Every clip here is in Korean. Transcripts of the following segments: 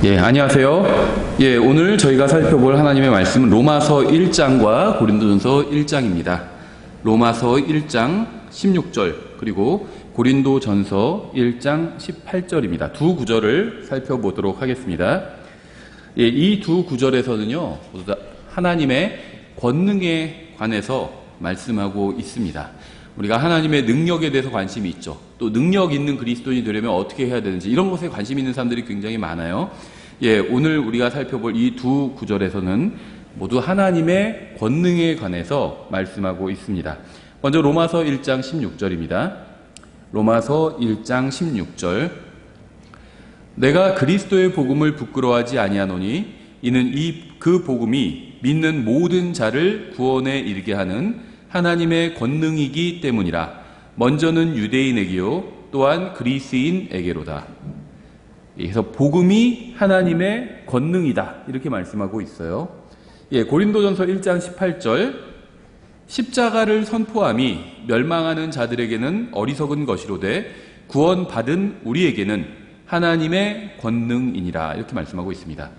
안녕하세요. 오늘 저희가 살펴볼 하나님의 말씀은 로마서 1장과 고린도전서 1장입니다. 로마서 1장 16절 그리고 고린도전서 1장 18절입니다. 두 구절을 살펴보도록 하겠습니다. 이 두 구절에서는요, 모두 다 하나님의 권능에 관해서 말씀하고 있습니다. 우리가 하나님의 능력에 대해서 관심이 있죠. 또 능력 있는 그리스도인이 되려면 어떻게 해야 되는지 이런 것에 관심 있는 사람들이 굉장히 많아요. 오늘 우리가 살펴볼 이 두 구절에서는 모두 하나님의 권능에 관해서 말씀하고 있습니다. 먼저 로마서 1장 16절입니다. 로마서 1장 16절. 내가 그리스도의 복음을 부끄러워하지 아니하노니 이는 그 복음이 믿는 모든 자를 구원에 이르게 하는 하나님의 권능이기 때문이라. 먼저는 유대인에게요 또한 그리스인에게로다. 그래서 복음이 하나님의 권능이다 이렇게 말씀하고 있어요. 고린도전서 1장 18절. 십자가를 선포함이 멸망하는 자들에게는 어리석은 것이로되 구원받은 우리에게는 하나님의 권능이니라 이렇게 말씀하고 있습니다.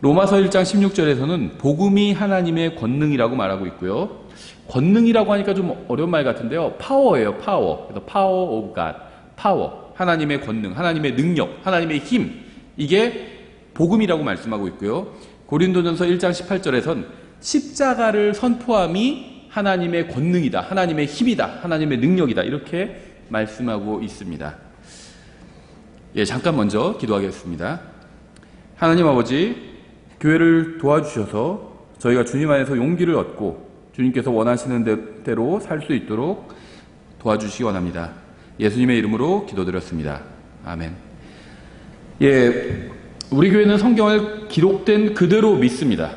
로마서 1장 16절에서는 복음이 하나님의 권능이라고 말하고 있고요. 권능이라고 하니까 좀 어려운 말 같은데요. 파워예요, 파워. 그래서 power of God, 파워. 하나님의 권능, 하나님의 능력, 하나님의 힘. 이게 복음이라고 말씀하고 있고요. 고린도전서 1장 18절에선 십자가를 선포함이 하나님의 권능이다, 하나님의 힘이다, 하나님의 능력이다 이렇게 말씀하고 있습니다. 잠깐 먼저 기도하겠습니다. 하나님 아버지, 교회를 도와주셔서 저희가 주님 안에서 용기를 얻고 주님께서 원하시는 대로 살 수 있도록 도와주시기 원합니다. 예수님의 이름으로 기도드렸습니다. 아멘. 우리 교회는 성경을 기록된 그대로 믿습니다.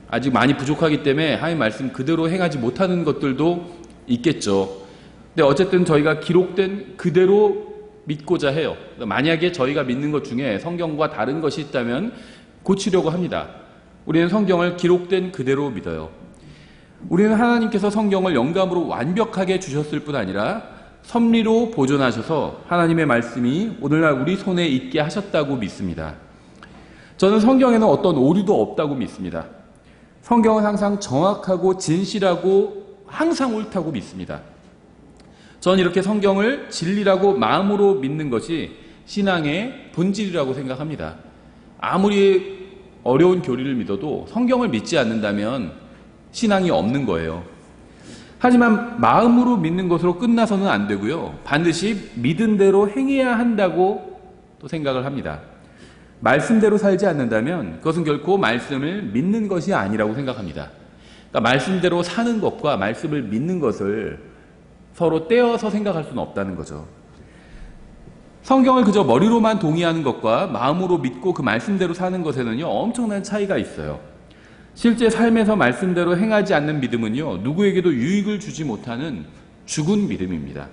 아직 많이 부족하기 때문에 하나님 말씀 그대로 행하지 못하는 것들도 있겠죠. 근데 어쨌든 저희가 기록된 그대로 믿고자 해요. 만약에 저희가 믿는 것 중에 성경과 다른 것이 있다면 고치려고 합니다. 우리는 성경을 기록된 그대로 믿어요. 우리는 하나님께서 성경을 영감으로 완벽하게 주셨을 뿐 아니라 섭리로 보존하셔서 하나님의 말씀이 오늘날 우리 손에 있게 하셨다고 믿습니다. 저는 성경에는 어떤 오류도 없다고 믿습니다. 성경은 항상 정확하고 진실하고 항상 옳다고 믿습니다. 저는 이렇게 성경을 진리라고 마음으로 믿는 것이 신앙의 본질이라고 생각합니다. 아무리 어려운 교리를 믿어도 성경을 믿지 않는다면 신앙이 없는 거예요. 하지만 마음으로 믿는 것으로 끝나서는 안 되고요. 반드시 믿은 대로 행해야 한다고 또 생각을 합니다. 말씀대로 살지 않는다면 그것은 결코 말씀을 믿는 것이 아니라고 생각합니다. 그러니까 말씀대로 사는 것과 말씀을 믿는 것을 서로 떼어서 생각할 수는 없다는 거죠. 성경을 그저 머리로만 동의하는 것과 마음으로 믿고 그 말씀대로 사는 것에는요, 엄청난 차이가 있어요. 실제 삶에서 말씀대로 행하지 않는 믿음은요, 누구에게도 유익을 주지 못하는 죽은 믿음입니다.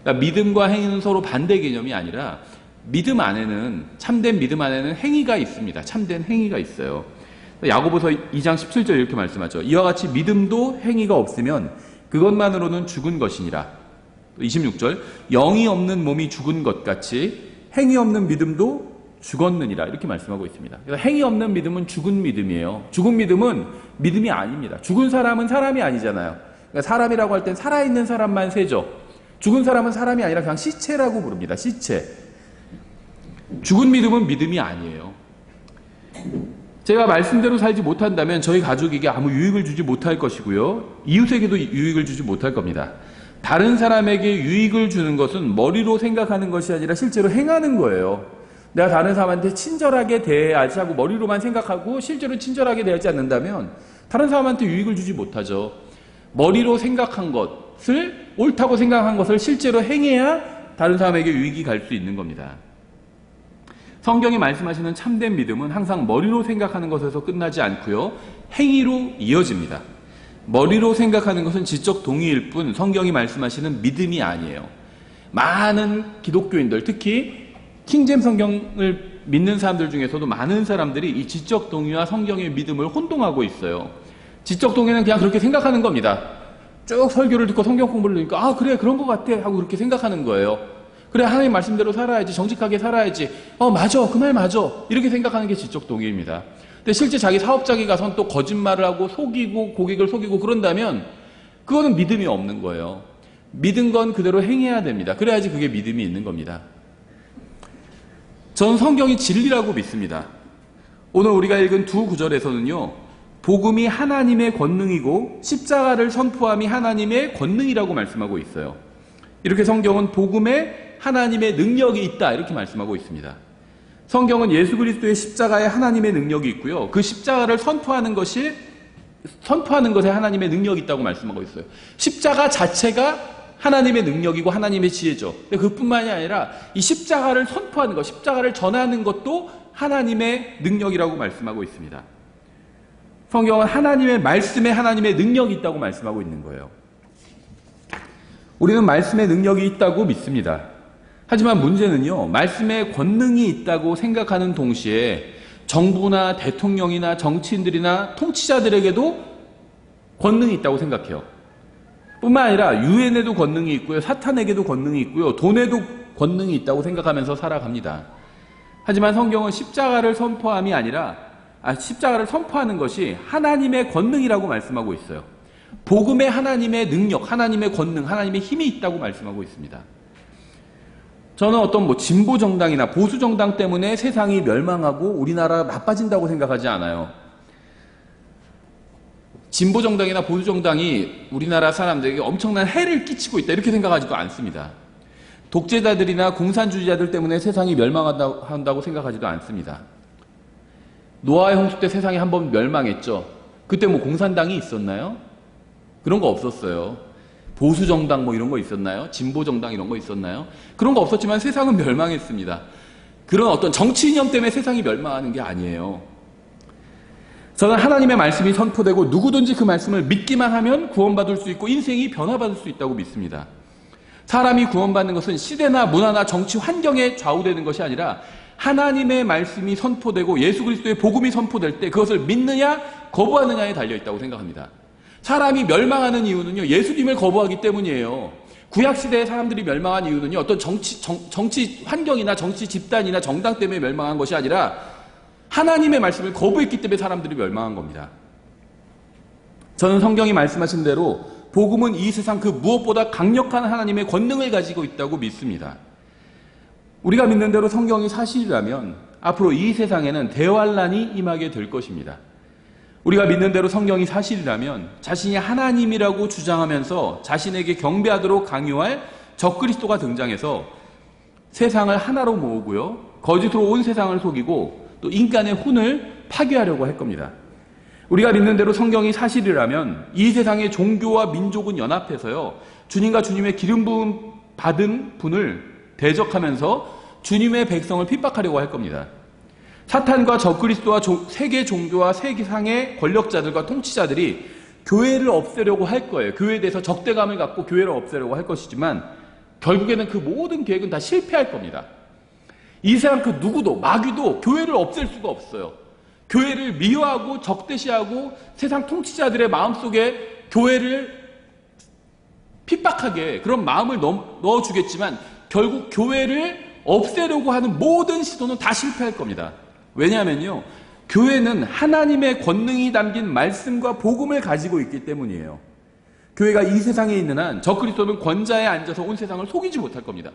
그러니까 믿음과 행위는 서로 반대 개념이 아니라 믿음 안에는, 참된 믿음 안에는 행위가 있습니다. 참된 행위가 있어요. 야고보서 2장 17절 이렇게 말씀하죠. 이와 같이 믿음도 행위가 없으면 그것만으로는 죽은 것이니라. 26절, 영이 없는 몸이 죽은 것 같이 행위 없는 믿음도 죽었느니라 이렇게 말씀하고 있습니다. 그래서 행위 없는 믿음은 죽은 믿음이에요. 죽은 믿음은 믿음이 아닙니다. 죽은 사람은 사람이 아니잖아요. 그러니까 사람이라고 할 땐 살아있는 사람만 세죠. 죽은 사람은 사람이 아니라 그냥 시체라고 부릅니다. 시체. 죽은 믿음은 믿음이 아니에요. 제가 말씀대로 살지 못한다면 저희 가족에게 아무 유익을 주지 못할 것이고요. 이웃에게도 유익을 주지 못할 겁니다. 다른 사람에게 유익을 주는 것은 머리로 생각하는 것이 아니라 실제로 행하는 거예요. 내가 다른 사람한테 친절하게 대해야지 하고 머리로만 생각하고 실제로 친절하게 대하지 않는다면 다른 사람한테 유익을 주지 못하죠. 머리로 생각한 것을, 옳다고 생각한 것을 실제로 행해야 다른 사람에게 유익이 갈 수 있는 겁니다. 성경이 말씀하시는 참된 믿음은 항상 머리로 생각하는 것에서 끝나지 않고요, 행위로 이어집니다. 머리로 생각하는 것은 지적 동의일 뿐 성경이 말씀하시는 믿음이 아니에요. 많은 기독교인들, 특히 킹잼 성경을 믿는 사람들 중에서도 많은 사람들이 이 지적 동의와 성경의 믿음을 혼동하고 있어요. 지적 동의는 그냥 그렇게 생각하는 겁니다. 쭉 설교를 듣고 성경 공부를 하니까 그래 그런 것 같아 하고 그렇게 생각하는 거예요. 그래, 하나님 말씀대로 살아야지, 정직하게 살아야지, 맞아, 그 말 맞아, 이렇게 생각하는 게 지적 동의입니다. 근데 실제 자기 사업장에 가서는 또 거짓말을 하고 속이고 고객을 속이고 그런다면 그거는 믿음이 없는 거예요. 믿은 건 그대로 행해야 됩니다. 그래야지 그게 믿음이 있는 겁니다. 저는 성경이 진리라고 믿습니다. 오늘 우리가 읽은 두 구절에서는요, 복음이 하나님의 권능이고 십자가를 선포함이 하나님의 권능이라고 말씀하고 있어요. 이렇게 성경은 복음에 하나님의 능력이 있다, 이렇게 말씀하고 있습니다. 성경은 예수 그리스도의 십자가에 하나님의 능력이 있고요, 그 십자가를 선포하는 것에 하나님의 능력이 있다고 말씀하고 있어요. 십자가 자체가 하나님의 능력이고 하나님의 지혜죠. 근데 그뿐만이 아니라 이 십자가를 선포하는 것, 십자가를 전하는 것도 하나님의 능력이라고 말씀하고 있습니다. 성경은 하나님의 말씀에 하나님의 능력이 있다고 말씀하고 있는 거예요. 우리는 말씀의 능력이 있다고 믿습니다. 하지만 문제는요, 말씀에 권능이 있다고 생각하는 동시에 정부나 대통령이나 정치인들이나 통치자들에게도 권능이 있다고 생각해요. 뿐만 아니라 유엔에도 권능이 있고요, 사탄에게도 권능이 있고요, 돈에도 권능이 있다고 생각하면서 살아갑니다. 하지만 성경은 십자가를 선포함이 아니라 십자가를 선포하는 것이 하나님의 권능이라고 말씀하고 있어요. 복음에 하나님의 능력, 하나님의 권능, 하나님의 힘이 있다고 말씀하고 있습니다. 저는 어떤 진보 정당이나 보수 정당 때문에 세상이 멸망하고 우리나라가 나빠진다고 생각하지 않아요. 진보 정당이나 보수 정당이 우리나라 사람들에게 엄청난 해를 끼치고 있다, 이렇게 생각하지도 않습니다. 독재자들이나 공산주의자들 때문에 세상이 멸망한다고 생각하지도 않습니다. 노아의 홍수 때 세상이 한번 멸망했죠. 그때 공산당이 있었나요? 그런 거 없었어요. 보수 정당 이런 거 있었나요? 진보 정당 이런 거 있었나요? 그런 거 없었지만 세상은 멸망했습니다. 그런 어떤 정치 이념 때문에 세상이 멸망하는 게 아니에요. 저는 하나님의 말씀이 선포되고 누구든지 그 말씀을 믿기만 하면 구원받을 수 있고 인생이 변화받을 수 있다고 믿습니다. 사람이 구원받는 것은 시대나 문화나 정치 환경에 좌우되는 것이 아니라 하나님의 말씀이 선포되고 예수 그리스도의 복음이 선포될 때 그것을 믿느냐 거부하느냐에 달려있다고 생각합니다. 사람이 멸망하는 이유는요, 예수님을 거부하기 때문이에요. 구약시대의 사람들이 멸망한 이유는요, 어떤 정치 환경이나 정치 집단이나 정당 때문에 멸망한 것이 아니라 하나님의 말씀을 거부했기 때문에 사람들이 멸망한 겁니다. 저는 성경이 말씀하신 대로 복음은 이 세상 그 무엇보다 강력한 하나님의 권능을 가지고 있다고 믿습니다. 우리가 믿는 대로 성경이 사실이라면 앞으로 이 세상에는 대환란이 임하게 될 것입니다. 우리가 믿는 대로 성경이 사실이라면 자신이 하나님이라고 주장하면서 자신에게 경배하도록 강요할 적그리스도가 등장해서 세상을 하나로 모으고요, 거짓으로 온 세상을 속이고 또 인간의 혼을 파괴하려고 할 겁니다. 우리가 믿는 대로 성경이 사실이라면 이 세상의 종교와 민족은 연합해서요, 주님과 주님의 기름 부음 받은 분을 대적하면서 주님의 백성을 핍박하려고 할 겁니다. 사탄과 적그리스도와 세계 종교와 세계상의 권력자들과 통치자들이 교회를 없애려고 할 거예요. 교회에 대해서 적대감을 갖고 교회를 없애려고 할 것이지만 결국에는 그 모든 계획은 다 실패할 겁니다. 이 세상 그 누구도, 마귀도 교회를 없앨 수가 없어요. 교회를 미워하고 적대시하고 세상 통치자들의 마음속에 교회를 핍박하게 그런 마음을 넣어주겠지만 결국 교회를 없애려고 하는 모든 시도는 다 실패할 겁니다. 왜냐하면요, 교회는 하나님의 권능이 담긴 말씀과 복음을 가지고 있기 때문이에요. 교회가 이 세상에 있는 한 적그리스도는 권자에 앉아서 온 세상을 속이지 못할 겁니다.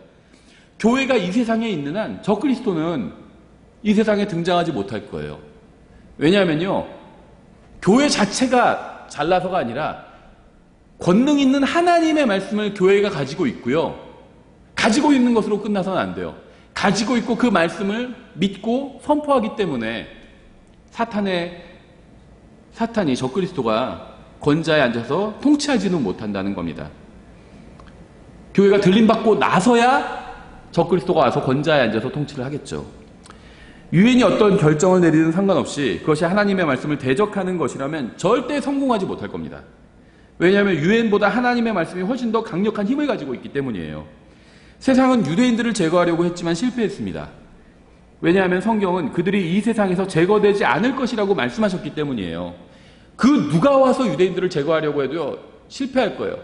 교회가 이 세상에 있는 한 적그리스도는 이 세상에 등장하지 못할 거예요. 왜냐하면요, 교회 자체가 잘나서가 아니라 권능 있는 하나님의 말씀을 교회가 가지고 있고요, 가지고 있는 것으로 끝나서는 안 돼요. 가지고 있고 그 말씀을 믿고 선포하기 때문에 사탄이 적그리스도가 권자에 앉아서 통치하지는 못한다는 겁니다. 교회가 들림받고 나서야 적그리스도가 와서 권자에 앉아서 통치를 하겠죠. 유엔이 어떤 결정을 내리든 상관없이 그것이 하나님의 말씀을 대적하는 것이라면 절대 성공하지 못할 겁니다. 왜냐하면 유엔보다 하나님의 말씀이 훨씬 더 강력한 힘을 가지고 있기 때문이에요. 세상은 유대인들을 제거하려고 했지만 실패했습니다. 왜냐하면 성경은 그들이 이 세상에서 제거되지 않을 것이라고 말씀하셨기 때문이에요. 그 누가 와서 유대인들을 제거하려고 해도요, 실패할 거예요.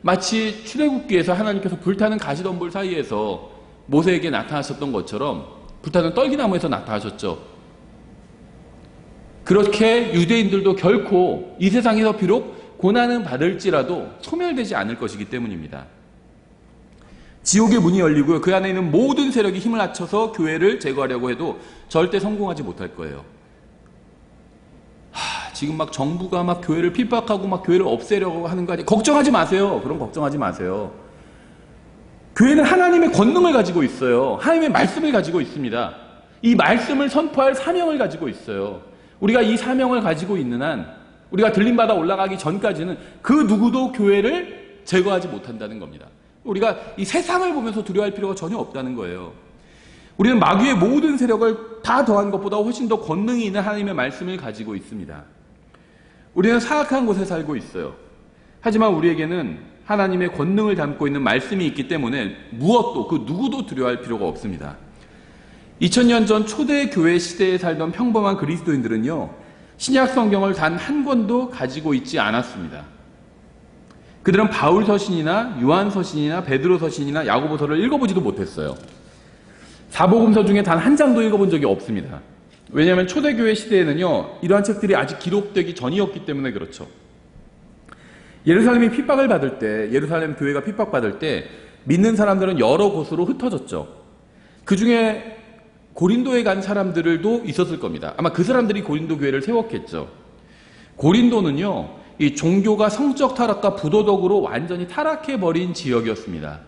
마치 출애굽기에서 하나님께서 불타는 가시덤불 사이에서 모세에게 나타나셨던 것처럼 불타는 떨기나무에서 나타나셨죠. 그렇게 유대인들도 결코 이 세상에서 비록 고난은 받을지라도 소멸되지 않을 것이기 때문입니다. 지옥의 문이 열리고요. 그 안에 있는 모든 세력이 힘을 합쳐서 교회를 제거하려고 해도 절대 성공하지 못할 거예요. 지금 막 정부가 막 교회를 핍박하고 막 교회를 없애려고 하는 거 아니에요? 걱정하지 마세요. 그럼 걱정하지 마세요. 교회는 하나님의 권능을 가지고 있어요. 하나님의 말씀을 가지고 있습니다. 이 말씀을 선포할 사명을 가지고 있어요. 우리가 이 사명을 가지고 있는 한 우리가 들림받아 올라가기 전까지는 그 누구도 교회를 제거하지 못한다는 겁니다. 우리가 이 세상을 보면서 두려워할 필요가 전혀 없다는 거예요. 우리는 마귀의 모든 세력을 다 더한 것보다 훨씬 더 권능이 있는 하나님의 말씀을 가지고 있습니다. 우리는 사악한 곳에 살고 있어요. 하지만 우리에게는 하나님의 권능을 담고 있는 말씀이 있기 때문에 무엇도 그 누구도 두려워할 필요가 없습니다. 2000년 전 초대 교회 시대에 살던 평범한 그리스도인들은요, 신약 성경을 단 한 권도 가지고 있지 않았습니다. 그들은 바울 서신이나 요한 서신이나 베드로 서신이나 야고보서를 읽어보지도 못했어요. 사복음서 중에 단 한 장도 읽어본 적이 없습니다. 왜냐하면 초대교회 시대에는요, 이러한 책들이 아직 기록되기 전이었기 때문에 그렇죠. 예루살렘이 핍박을 받을 때, 예루살렘 교회가 핍박받을 때 믿는 사람들은 여러 곳으로 흩어졌죠. 그 중에 고린도에 간 사람들도 있었을 겁니다. 아마 그 사람들이 고린도 교회를 세웠겠죠. 고린도는요, 이 종교가 성적 타락과 부도덕으로 완전히 타락해버린 지역이었습니다.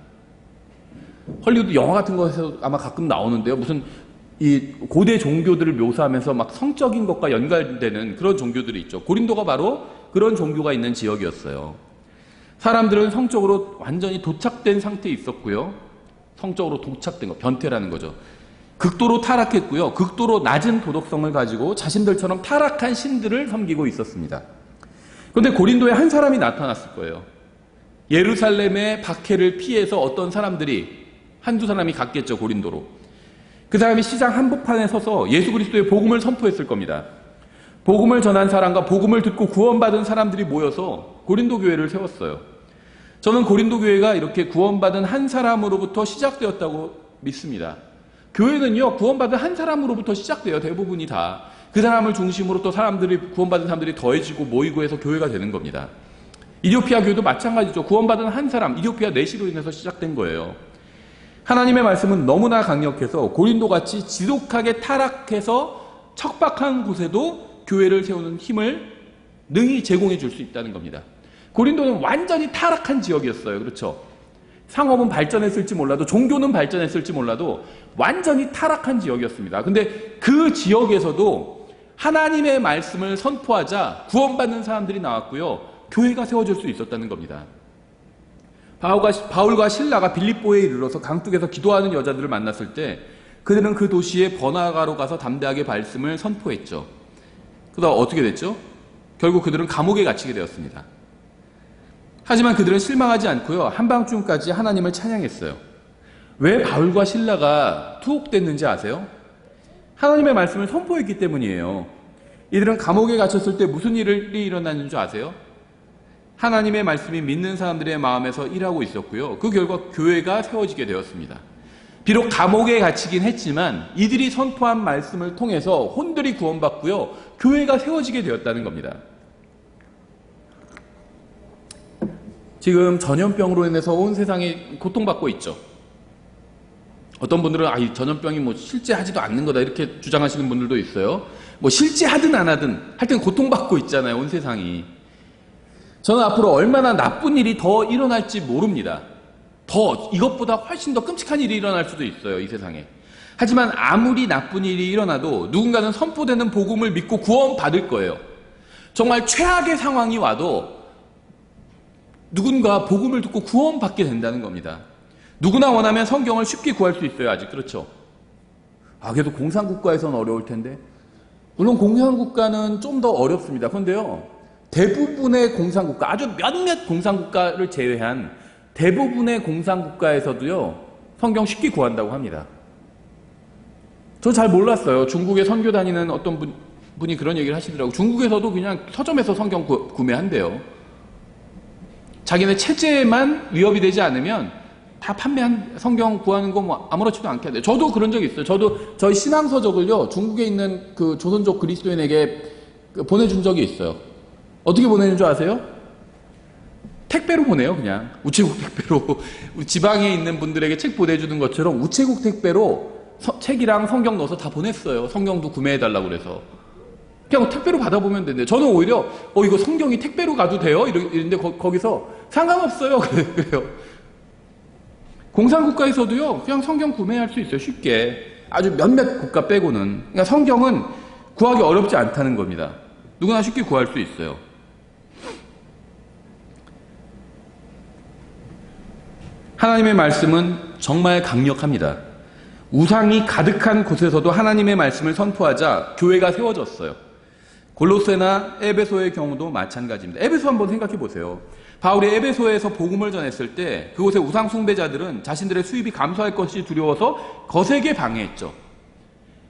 헐리우드 영화 같은 것에서 아마 가끔 나오는데요. 무슨 이 고대 종교들을 묘사하면서 막 성적인 것과 연관되는 그런 종교들이 있죠. 고린도가 바로 그런 종교가 있는 지역이었어요. 사람들은 성적으로 완전히 도착된 상태에 있었고요. 성적으로 도착된 거, 변태라는 거죠. 극도로 타락했고요. 극도로 낮은 도덕성을 가지고 자신들처럼 타락한 신들을 섬기고 있었습니다. 그런데 고린도에 한 사람이 나타났을 거예요. 예루살렘의 박해를 피해서 어떤 사람들이, 한두 사람이 갔겠죠, 고린도로. 그 사람이 시장 한복판에 서서 예수 그리스도의 복음을 선포했을 겁니다. 복음을 전한 사람과 복음을 듣고 구원받은 사람들이 모여서 고린도 교회를 세웠어요. 저는 고린도 교회가 이렇게 구원받은 한 사람으로부터 시작되었다고 믿습니다. 교회는요, 구원받은 한 사람으로부터 시작돼요. 대부분이 다. 그 사람을 중심으로 또 구원받은 사람들이 더해지고 모이고 해서 교회가 되는 겁니다. 이디오피아 교회도 마찬가지죠. 구원받은 한 사람, 이디오피아 내시로 인해서 시작된 거예요. 하나님의 말씀은 너무나 강력해서 고린도같이 지독하게 타락해서 척박한 곳에도 교회를 세우는 힘을 능히 제공해 줄 수 있다는 겁니다. 고린도는 완전히 타락한 지역이었어요. 그렇죠? 상업은 발전했을지 몰라도, 종교는 발전했을지 몰라도 완전히 타락한 지역이었습니다. 근데 그 지역에서도 하나님의 말씀을 선포하자 구원받는 사람들이 나왔고요. 교회가 세워질 수 있었다는 겁니다. 바울과 실라가 빌립보에 이르러서 강둑에서 기도하는 여자들을 만났을 때 그들은 그 도시에 번화가로 가서 담대하게 말씀을 선포했죠. 그러다 어떻게 됐죠? 결국 그들은 감옥에 갇히게 되었습니다. 하지만 그들은 실망하지 않고요. 한밤중까지 하나님을 찬양했어요. 왜 바울과 실라가 투옥됐는지 아세요? 하나님의 말씀을 선포했기 때문이에요. 이들은 감옥에 갇혔을 때 무슨 일이 일어났는 줄 아세요? 하나님의 말씀이 믿는 사람들의 마음에서 일하고 있었고요. 그 결과 교회가 세워지게 되었습니다. 비록 감옥에 갇히긴 했지만 이들이 선포한 말씀을 통해서 혼들이 구원받고요. 교회가 세워지게 되었다는 겁니다. 지금 전염병으로 인해서 온 세상이 고통받고 있죠. 어떤 분들은 이 전염병이 뭐 실제 하지도 않는 거다 이렇게 주장하시는 분들도 있어요. 뭐 실제 하든 안 하든 하여튼 고통받고 있잖아요. 온 세상이. 저는 앞으로 얼마나 나쁜 일이 더 일어날지 모릅니다. 더 이것보다 훨씬 더 끔찍한 일이 일어날 수도 있어요. 이 세상에. 하지만 아무리 나쁜 일이 일어나도 누군가는 선포되는 복음을 믿고 구원받을 거예요. 정말 최악의 상황이 와도 누군가 복음을 듣고 구원받게 된다는 겁니다. 누구나 원하면 성경을 쉽게 구할 수 있어요. 아직. 그렇죠? 그래도 공산국가에서는 어려울 텐데. 물론 공산국가는 좀 더 어렵습니다. 그런데요, 대부분의 공산국가, 아주 몇몇 공산국가를 제외한 대부분의 공산국가에서도요, 성경 쉽게 구한다고 합니다. 저 잘 몰랐어요. 중국에 선교 다니는 어떤 분이 그런 얘기를 하시더라고요. 중국에서도 그냥 서점에서 성경 구매한대요. 자기네 체제에만 위협이 되지 않으면 다 판매한 성경 구하는 거 뭐 아무렇지도 않게 해야 돼요. 저도 그런 적이 있어요. 저도 저희 신앙서적을요, 중국에 있는 그 조선족 그리스도인에게 보내준 적이 있어요. 어떻게 보내는 줄 아세요? 택배로 보내요, 그냥. 우체국 택배로. 우리 지방에 있는 분들에게 책 보내주는 것처럼 우체국 택배로 책이랑 성경 넣어서 다 보냈어요. 성경도 구매해달라고 그래서. 그냥 택배로 받아보면 되는데, 저는 오히려, 이거 성경이 택배로 가도 돼요? 이런데 거기서 상관없어요. 그래요. 공산국가에서도요, 그냥 성경 구매할 수 있어요. 쉽게. 아주 몇몇 국가 빼고는. 그러니까 성경은 구하기 어렵지 않다는 겁니다. 누구나 쉽게 구할 수 있어요. 하나님의 말씀은 정말 강력합니다. 우상이 가득한 곳에서도 하나님의 말씀을 선포하자 교회가 세워졌어요. 골로새나 에베소의 경우도 마찬가지입니다. 에베소 한번 생각해 보세요. 바울이 에베소에서 복음을 전했을 때 그곳의 우상 숭배자들은 자신들의 수입이 감소할 것이 두려워서 거세게 방해했죠.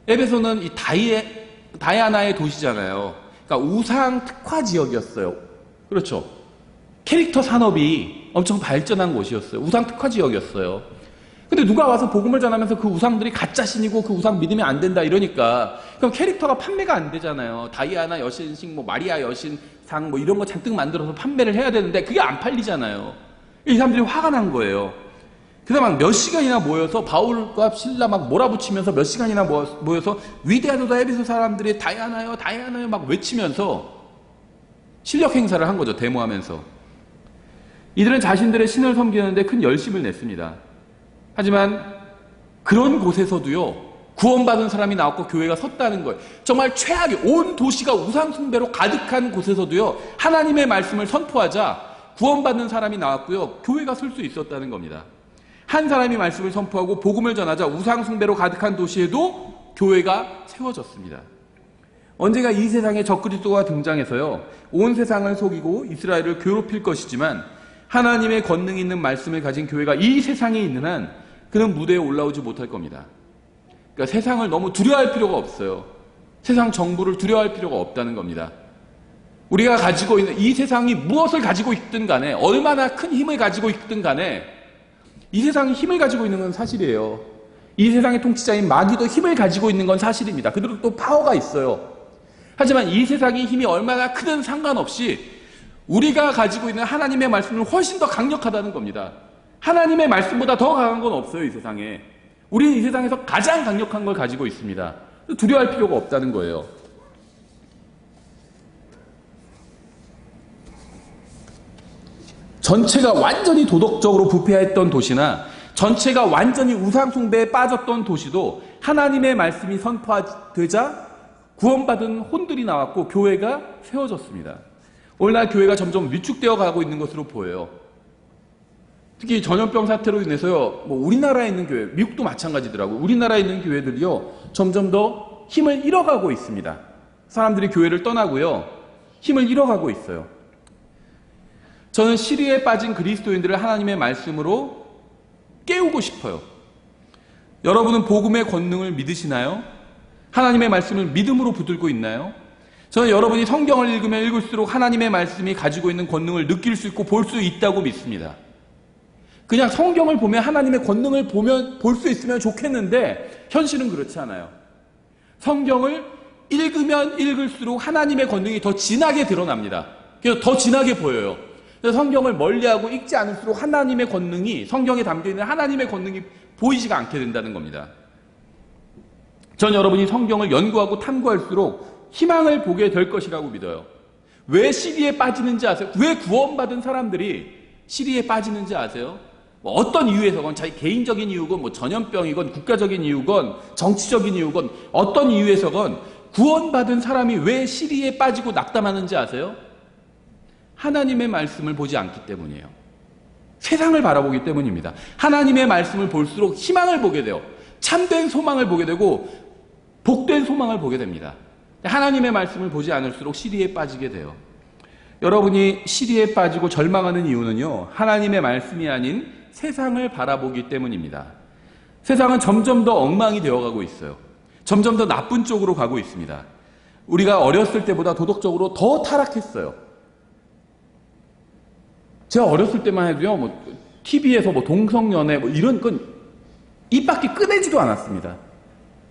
에베소는 이 다이아나의 도시잖아요. 그러니까 우상 특화 지역이었어요. 그렇죠. 캐릭터 산업이 엄청 발전한 곳이었어요. 우상 특화 지역이었어요. 근데 누가 와서 복음을 전하면서 그 우상들이 가짜신이고 그 우상 믿으면 안 된다 이러니까 그럼 캐릭터가 판매가 안 되잖아요. 다이아나 여신식, 뭐 마리아 여신상 뭐 이런 거 잔뜩 만들어서 판매를 해야 되는데 그게 안 팔리잖아요. 이 사람들이 화가 난 거예요. 그래서 막 몇 시간이나 모여서 바울과 실라 막 몰아붙이면서 몇 시간이나 모여서 위대하도다 에베소 사람들이 다이아나요 다이아나요 막 외치면서 실력 행사를 한 거죠. 데모하면서. 이들은 자신들의 신을 섬기는데 큰 열심을 냈습니다. 하지만 그런 곳에서도요, 구원받은 사람이 나왔고 교회가 섰다는 거예요. 정말 최악의, 온 도시가 우상 숭배로 가득한 곳에서도요, 하나님의 말씀을 선포하자 구원받는 사람이 나왔고요, 교회가 설 수 있었다는 겁니다. 한 사람이 말씀을 선포하고 복음을 전하자 우상 숭배로 가득한 도시에도 교회가 세워졌습니다. 언젠가 이 세상에 적그리스도가 등장해서요, 온 세상을 속이고 이스라엘을 괴롭힐 것이지만 하나님의 권능이 있는 말씀을 가진 교회가 이 세상에 있는 한 그는 무대에 올라오지 못할 겁니다. 그러니까 세상을 너무 두려워할 필요가 없어요. 세상 정부를 두려워할 필요가 없다는 겁니다. 우리가 가지고 있는 이 세상이 무엇을 가지고 있든 간에 얼마나 큰 힘을 가지고 있든 간에 이 세상이 힘을 가지고 있는 건 사실이에요. 이 세상의 통치자인 마귀도 힘을 가지고 있는 건 사실입니다. 그들도 또 파워가 있어요. 하지만 이 세상의 힘이 얼마나 크든 상관없이 우리가 가지고 있는 하나님의 말씀은 훨씬 더 강력하다는 겁니다. 하나님의 말씀보다 더 강한 건 없어요, 이 세상에. 우리는 이 세상에서 가장 강력한 걸 가지고 있습니다. 두려워할 필요가 없다는 거예요. 전체가 완전히 도덕적으로 부패했던 도시나 전체가 완전히 우상 숭배에 빠졌던 도시도 하나님의 말씀이 선포되자 구원받은 혼들이 나왔고 교회가 세워졌습니다. 오늘날 교회가 점점 위축되어 가고 있는 것으로 보여요. 특히 전염병 사태로 인해서요, 뭐 우리나라에 있는 교회, 미국도 마찬가지더라고요. 우리나라에 있는 교회들이요, 점점 더 힘을 잃어가고 있습니다. 사람들이 교회를 떠나고요, 힘을 잃어가고 있어요. 저는 시리에 빠진 그리스도인들을 하나님의 말씀으로 깨우고 싶어요. 여러분은 복음의 권능을 믿으시나요? 하나님의 말씀을 믿음으로 붙들고 있나요? 저는 여러분이 성경을 읽으면 읽을수록 하나님의 말씀이 가지고 있는 권능을 느낄 수 있고 볼 수 있다고 믿습니다. 그냥 성경을 보면 하나님의 권능을 볼 수 있으면 좋겠는데 현실은 그렇지 않아요. 성경을 읽으면 읽을수록 하나님의 권능이 더 진하게 드러납니다. 그래서 더 진하게 보여요. 그래서 성경을 멀리하고 읽지 않을수록 하나님의 권능이, 성경에 담겨있는 하나님의 권능이 보이지가 않게 된다는 겁니다. 전 여러분이 성경을 연구하고 탐구할수록 희망을 보게 될 것이라고 믿어요. 왜 시리에 빠지는지 아세요? 왜 구원받은 사람들이 시리에 빠지는지 아세요? 뭐 어떤 이유에서건, 자기 개인적인 이유건, 뭐 전염병이건, 국가적인 이유건, 정치적인 이유건, 어떤 이유에서건 구원받은 사람이 왜 시리에 빠지고 낙담하는지 아세요? 하나님의 말씀을 보지 않기 때문이에요. 세상을 바라보기 때문입니다. 하나님의 말씀을 볼수록 희망을 보게 돼요. 참된 소망을 보게 되고 복된 소망을 보게 됩니다. 하나님의 말씀을 보지 않을수록 시리에 빠지게 돼요. 여러분이 시리에 빠지고 절망하는 이유는요, 하나님의 말씀이 아닌 세상을 바라보기 때문입니다. 세상은 점점 더 엉망이 되어가고 있어요. 점점 더 나쁜 쪽으로 가고 있습니다. 우리가 어렸을 때보다 도덕적으로 더 타락했어요. 제가 어렸을 때만 해도요, TV에서 뭐 동성연애 뭐 이런 건 입 밖에 꺼내지도 않았습니다.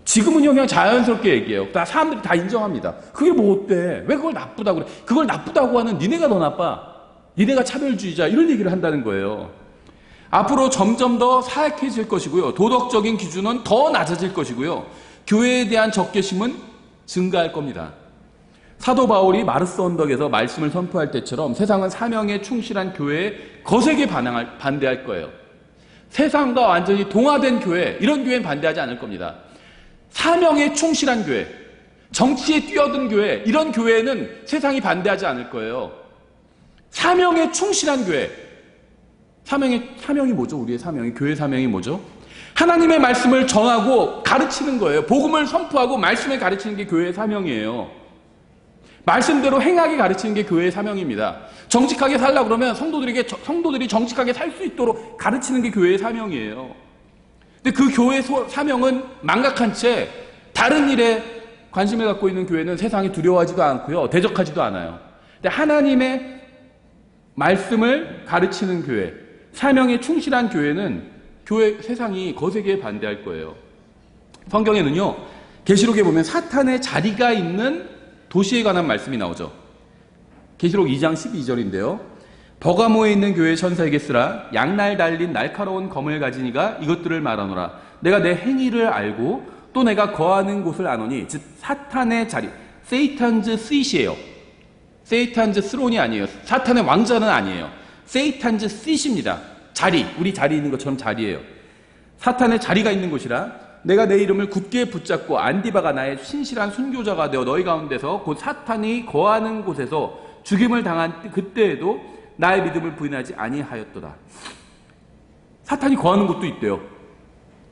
지금은요 그냥 자연스럽게 얘기해요. 다 사람들이 다 인정합니다. 그게 뭐 어때? 왜 그걸 나쁘다고 그래? 그걸 나쁘다고 하는 니네가 더 나빠. 니네가 차별주의자 이런 얘기를 한다는 거예요. 앞으로 점점 더 사악해질 것이고요. 도덕적인 기준은 더 낮아질 것이고요. 교회에 대한 적개심은 증가할 겁니다. 사도 바울이 마르스 언덕에서 말씀을 선포할 때처럼 세상은 사명에 충실한 교회에 거세게 반대할 거예요. 세상과 완전히 동화된 교회, 이런 교회는 반대하지 않을 겁니다. 사명에 충실한 교회, 정치에 뛰어든 교회, 이런 교회는 세상이 반대하지 않을 거예요. 사명에 충실한 교회. 사명이 뭐죠? 우리의 사명이, 교회 사명이 뭐죠? 하나님의 말씀을 전하고 가르치는 거예요. 복음을 선포하고 말씀을 가르치는 게 교회의 사명이에요. 말씀대로 행하게 가르치는 게 교회의 사명입니다. 정직하게 살라 그러면 성도들이 정직하게 살 수 있도록 가르치는 게 교회의 사명이에요. 근데 그 교회의 사명은 망각한 채 다른 일에 관심을 갖고 있는 교회는 세상이 두려워하지도 않고요. 대적하지도 않아요. 근데 하나님의 말씀을 가르치는 교회, 사명에 충실한 교회는 세상이 거세게 반대할 거예요. 성경에는요, 계시록에 보면 사탄의 자리가 있는 도시에 관한 말씀이 나오죠. 계시록 2장 12절인데요. 버가모에 있는 교회 천사에게 쓰라. 양날 달린 날카로운 검을 가진 이가 이것들을 말하노라. 내가 내 행위를 알고 또 내가 거하는 곳을 아노니, 즉 사탄의 자리, 세이탄즈 시트이에요. 세이탄즈 스론이 아니에요. 사탄의 왕자는 아니에요. 세이탄즈 시트입니다. 자리, 우리 자리 있는 것처럼 자리예요. 사탄의 자리가 있는 곳이라. 내가 내 이름을 굳게 붙잡고 안디바가 나의 신실한 순교자가 되어 너희 가운데서 곧 사탄이 거하는 곳에서 죽임을 당한 그때에도 나의 믿음을 부인하지 아니하였도다. 사탄이 거하는 곳도 있대요.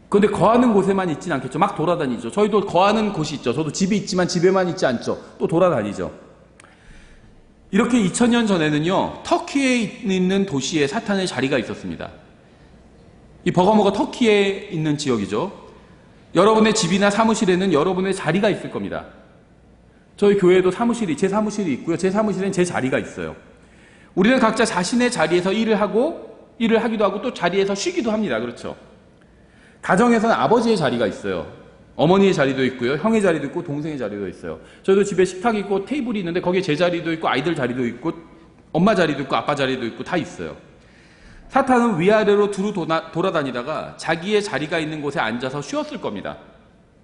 그런데 거하는 곳에만 있진 않겠죠. 막 돌아다니죠. 저희도 거하는 곳이 있죠. 저도 집이 있지만 집에만 있지 않죠. 또 돌아다니죠. 이렇게 2000년 전에는요, 터키에 있는 도시에 사탄의 자리가 있었습니다. 이 버가모가 터키에 있는 지역이죠. 여러분의 집이나 사무실에는 여러분의 자리가 있을 겁니다. 저희 교회에도 제 사무실이 있고요. 제 사무실엔 제 자리가 있어요. 우리는 각자 자신의 자리에서 일을 하기도 하고 또 자리에서 쉬기도 합니다. 그렇죠? 가정에서는 아버지의 자리가 있어요. 어머니의 자리도 있고요. 형의 자리도 있고 동생의 자리도 있어요. 저희도 집에 식탁이 있고 테이블이 있는데 거기에 제 자리도 있고 아이들 자리도 있고 엄마 자리도 있고 아빠 자리도 있고 다 있어요. 사탄은 위아래로 두루 돌아다니다가 자기의 자리가 있는 곳에 앉아서 쉬었을 겁니다.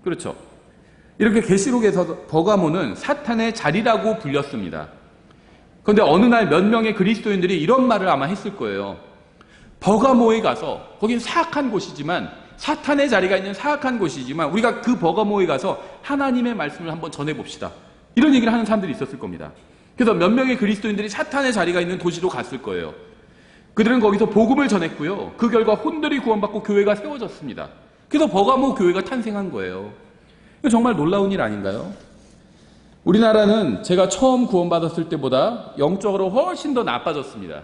그렇죠? 이렇게 계시록에서 버가모는 사탄의 자리라고 불렸습니다. 그런데 어느 날 몇 명의 그리스도인들이 이런 말을 아마 했을 거예요. 버가모에 가서, 거긴 사악한 곳이지만, 사탄의 자리가 있는 사악한 곳이지만 우리가 그 버가모에 가서 하나님의 말씀을 한번 전해봅시다. 이런 얘기를 하는 사람들이 있었을 겁니다. 그래서 몇 명의 그리스도인들이 사탄의 자리가 있는 도시로 갔을 거예요. 그들은 거기서 복음을 전했고요. 그 결과 혼들이 구원받고 교회가 세워졌습니다. 그래서 버가모 교회가 탄생한 거예요. 이거 정말 놀라운 일 아닌가요? 우리나라는 제가 처음 구원받았을 때보다 영적으로 훨씬 더 나빠졌습니다.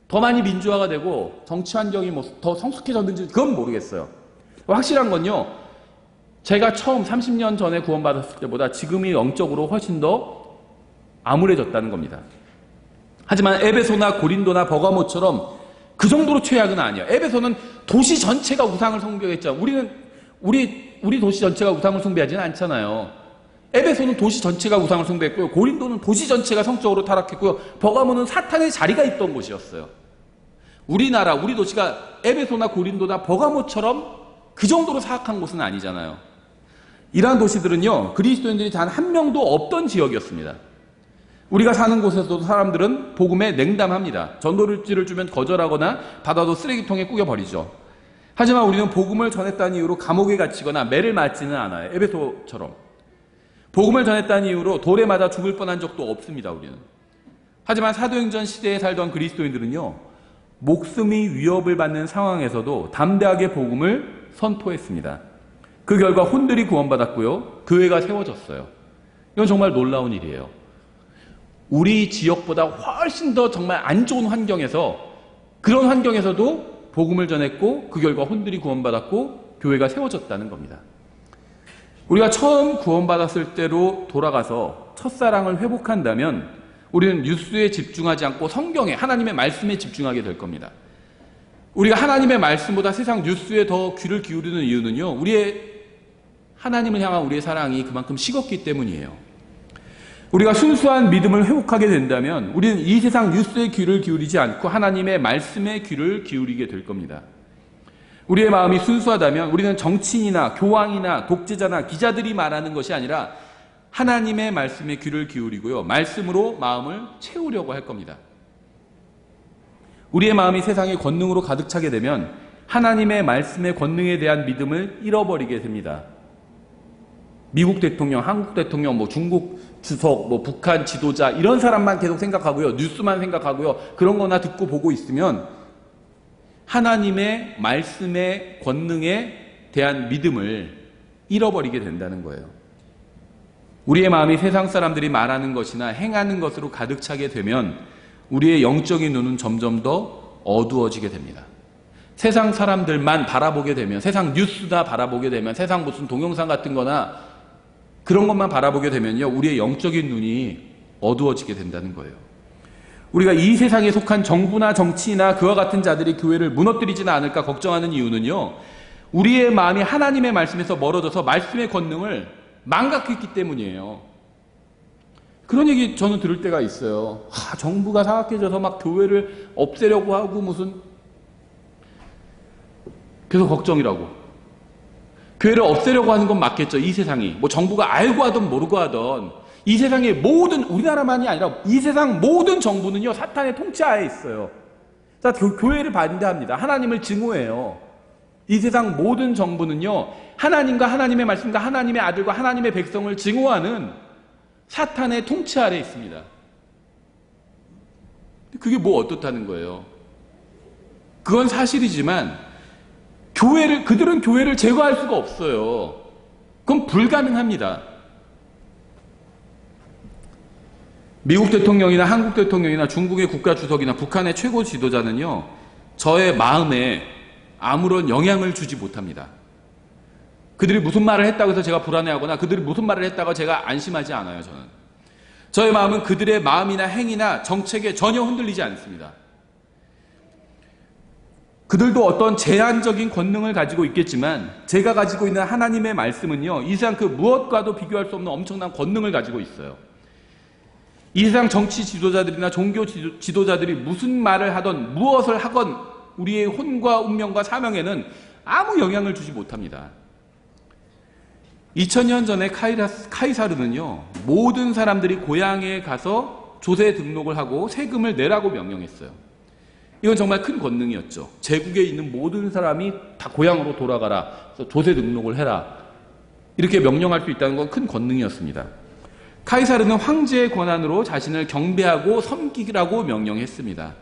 더 많이 민주화가 되고 정치 환경이 더 성숙해졌는지 그건 모르겠어요. 확실한 건요, 제가 처음 30년 전에 구원받았을 때보다 지금이 영적으로 훨씬 더 암울해졌다는 겁니다. 하지만 에베소나 고린도나 버가모처럼 그 정도로 최악은 아니에요. 에베소는 도시 전체가 우상을 숭배했죠. 우리 도시 전체가 우상을 숭배하지는 않잖아요. 에베소는 도시 전체가 우상을 숭배했고요. 고린도는 도시 전체가 성적으로 타락했고요. 버가모는 사탄의 자리가 있던 곳이었어요. 우리 도시가 에베소나 고린도나 버가모처럼 그 정도로 사악한 곳은 아니잖아요. 이러한 도시들은요, 그리스도인들이 단 한 명도 없던 지역이었습니다. 우리가 사는 곳에서도 사람들은 복음에 냉담합니다. 전도지를 주면 거절하거나 받아도 쓰레기통에 꾸겨버리죠. 하지만 우리는 복음을 전했다는 이유로 감옥에 갇히거나 매를 맞지는 않아요. 에베소처럼. 복음을 전했다는 이유로 돌에 맞아 죽을 뻔한 적도 없습니다. 우리는. 하지만 사도행전 시대에 살던 그리스도인들은요, 목숨이 위협을 받는 상황에서도 담대하게 복음을 선포했습니다. 그 결과 혼들이 구원받았고요, 교회가 세워졌어요. 이건 정말 놀라운 일이에요. 우리 지역보다 훨씬 더 정말 안 좋은 환경에서, 그런 환경에서도 복음을 전했고 그 결과 혼들이 구원받았고 교회가 세워졌다는 겁니다. 우리가 처음 구원받았을 때로 돌아가서 첫사랑을 회복한다면 우리는 뉴스에 집중하지 않고 성경에, 하나님의 말씀에 집중하게 될 겁니다. 우리가 하나님의 말씀보다 세상 뉴스에 더 귀를 기울이는 이유는요, 하나님을 향한 우리의 사랑이 그만큼 식었기 때문이에요. 우리가 순수한 믿음을 회복하게 된다면 우리는 이 세상 뉴스에 귀를 기울이지 않고 하나님의 말씀에 귀를 기울이게 될 겁니다. 우리의 마음이 순수하다면 우리는 정치인이나 교황이나 독재자나 기자들이 말하는 것이 아니라 하나님의 말씀에 귀를 기울이고요, 말씀으로 마음을 채우려고 할 겁니다. 우리의 마음이 세상의 권능으로 가득 차게 되면 하나님의 말씀의 권능에 대한 믿음을 잃어버리게 됩니다. 미국 대통령, 한국 대통령, 중국 주석, 북한 지도자 이런 사람만 계속 생각하고요, 뉴스만 생각하고요, 그런 거나 듣고 보고 있으면 하나님의 말씀의 권능에 대한 믿음을 잃어버리게 된다는 거예요. 우리의 마음이 세상 사람들이 말하는 것이나 행하는 것으로 가득 차게 되면 우리의 영적인 눈은 점점 더 어두워지게 됩니다. 세상 사람들만 바라보게 되면, 세상 뉴스다 바라보게 되면, 세상 무슨 동영상 같은 거나 그런 것만 바라보게 되면요, 우리의 영적인 눈이 어두워지게 된다는 거예요. 우리가 이 세상에 속한 정부나 정치나 그와 같은 자들이 교회를 무너뜨리지는 않을까 걱정하는 이유는요, 우리의 마음이 하나님의 말씀에서 멀어져서 말씀의 권능을 망각했기 때문이에요. 그런 얘기 저는 들을 때가 있어요. 정부가 사악해져서 막 교회를 없애려고 하고 그래서 걱정이라고. 교회를 없애려고 하는 건 맞겠죠, 이 세상이. 정부가 알고 하든 모르고 하든 이 세상의 모든, 우리나라만이 아니라 이 세상 모든 정부는요, 사탄의 통치하에 있어요. 자, 교회를 반대합니다. 하나님을 증오해요. 이 세상 모든 정부는요, 하나님과 하나님의 말씀과 하나님의 아들과 하나님의 백성을 증오하는 사탄의 통치 아래 있습니다. 그게 어떻다는 거예요? 그건 사실이지만 그들은 교회를 제거할 수가 없어요. 그건 불가능합니다. 미국 대통령이나 한국 대통령이나 중국의 국가 주석이나 북한의 최고 지도자는요, 저의 마음에 아무런 영향을 주지 못합니다. 그들이 무슨 말을 했다고 해서 제가 불안해하거나 그들이 무슨 말을 했다고 제가 안심하지 않아요. 저의 마음은 그들의 마음이나 행위나 정책에 전혀 흔들리지 않습니다. 그들도 어떤 제한적인 권능을 가지고 있겠지만 제가 가지고 있는 하나님의 말씀은요, 이 세상 그 무엇과도 비교할 수 없는 엄청난 권능을 가지고 있어요. 이 세상 정치 지도자들이나 종교 지도자들이 무슨 말을 하던 무엇을 하건 우리의 혼과 운명과 사명에는 아무 영향을 주지 못합니다. 2000년 전에 카이사르는요, 모든 사람들이 고향에 가서 조세 등록을 하고 세금을 내라고 명령했어요. 이건 정말 큰 권능이었죠. 제국에 있는 모든 사람이 다 고향으로 돌아가라, 조세 등록을 해라, 이렇게 명령할 수 있다는 건 큰 권능이었습니다. 카이사르는 황제의 권한으로 자신을 경배하고 섬기라고 명령했습니다.